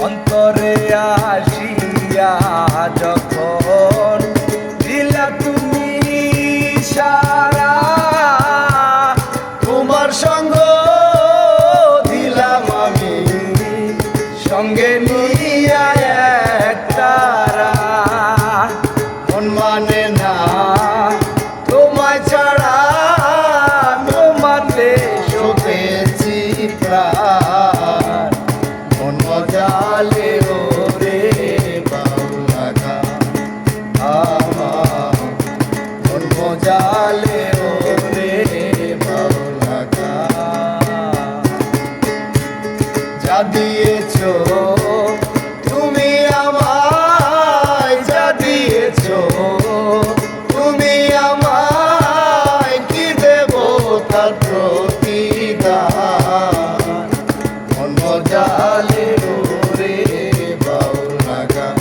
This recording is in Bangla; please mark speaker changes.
Speaker 1: অন্তরে আসিয়া যখন দিলা তুমি সারা, তোমার সঙ্গ দিলাম আমি সঙ্গে নিয়া একতারা। মন মানে না তোমায় ছাড়া, তোমাতে শোভেছি প্রাণ। মন মজালে ওরে বাউলা গান আমার, মন মজালে ওরে বাউলা গান। যা দিয়েছো তুমি আমায়, যা দিয়েছো তুমি আমায়, কি দেব তার প্রতিদান। মন মজালে ওরে বাউলা গান।